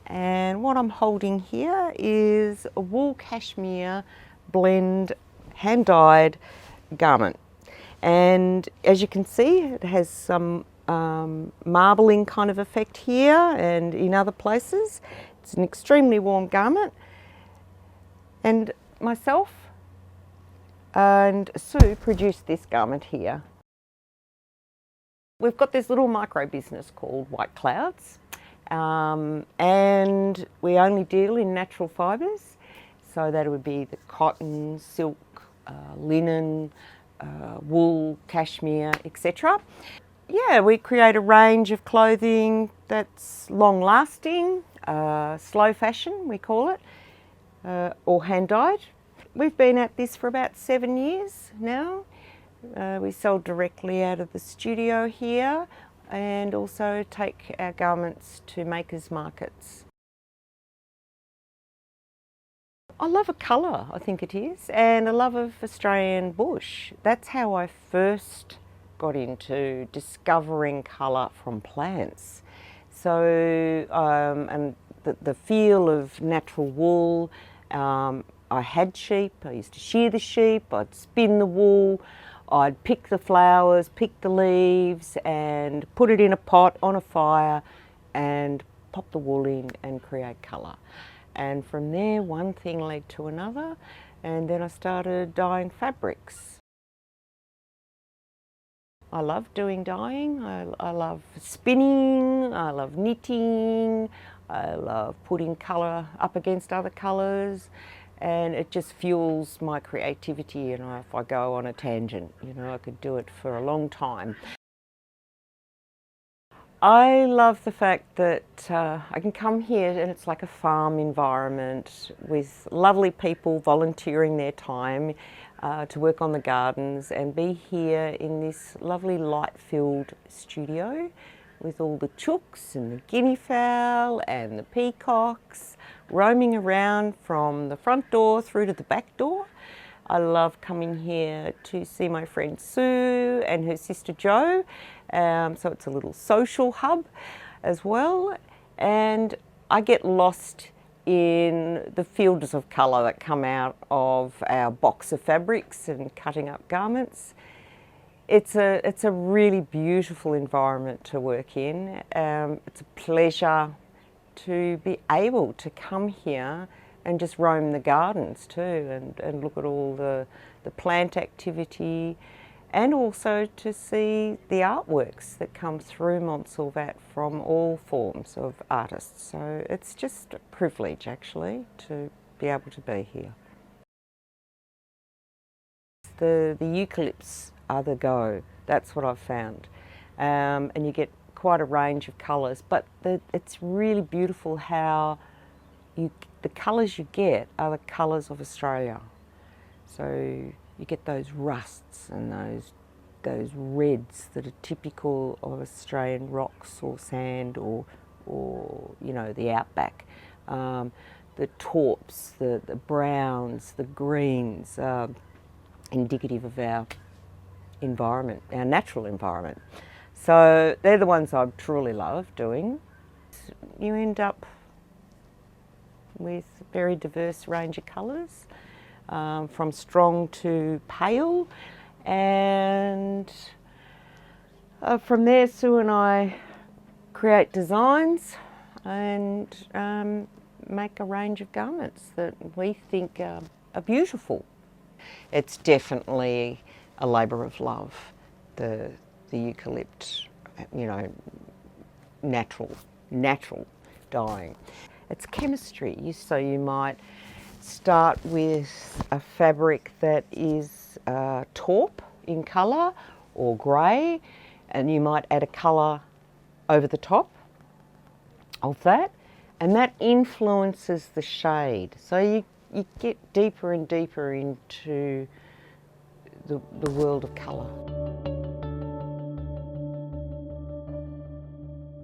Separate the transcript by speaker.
Speaker 1: And what I'm holding here is a wool cashmere blend, hand-dyed garment. And as you can see, it has some marbling kind of effect here and in other places. It's an extremely warm garment. And myself and Sue produced this garment here. We've got this little micro business called White Clouds, and we only deal in natural fibres. So that would be the cotton, silk, linen, wool, cashmere, etc. Yeah, we create a range of clothing that's long lasting, slow fashion we call it, or hand dyed. We've been at this for about 7 years now. We sell directly out of the studio here and also take our garments to makers' markets. I love a colour, I think it is, and a love of Australian bush. That's how I first got into discovering colour from plants. So, and the feel of natural wool. I had sheep, I used to shear the sheep, I'd spin the wool, I'd pick the flowers, pick the leaves and put it in a pot on a fire and pop the wool in and create colour. And from there, one thing led to another, and then I started dyeing fabrics. I love doing dyeing, I love spinning, I love knitting, I love putting colour up against other colours, and it just fuels my creativity. And if I go on a tangent, you know, I could do it for a long time. I love the fact that I can come here and it's like a farm environment with lovely people volunteering their time to work on the gardens, and be here in this lovely light-filled studio with all the chooks and the guinea fowl and the peacocks roaming around from the front door through to the back door. I love coming here to see my friend Sue and her sister Jo, so it's a little social hub as well, and I get lost in the fields of colour that come out of our box of fabrics and cutting up garments. It's a really beautiful environment to work in. It's a pleasure to be able to come here and just roam the gardens too, and look at all the plant activity, and also to see the artworks that come through Montsalvat from all forms of artists. So it's just a privilege actually to be able to be here. The eucalypts are the go, that's what I've found. And you get quite a range of colours, but it's really beautiful how the colours you get are the colours of Australia. So you get those rusts and those reds that are typical of Australian rocks or sand or you know, the outback. The taupes, the browns, the greens, indicative of our environment, our natural environment. So they're the ones I truly love doing. You end up with a very diverse range of colours, from strong to pale, and from there Sue and I create designs and make a range of garments that we think are beautiful. It's definitely a labour of love, the eucalypt, you know, natural dyeing. It's chemistry, so you might start with a fabric that is taupe in colour or grey, and you might add a colour over the top of that, and that influences the shade. So you get deeper and deeper into the world of colour.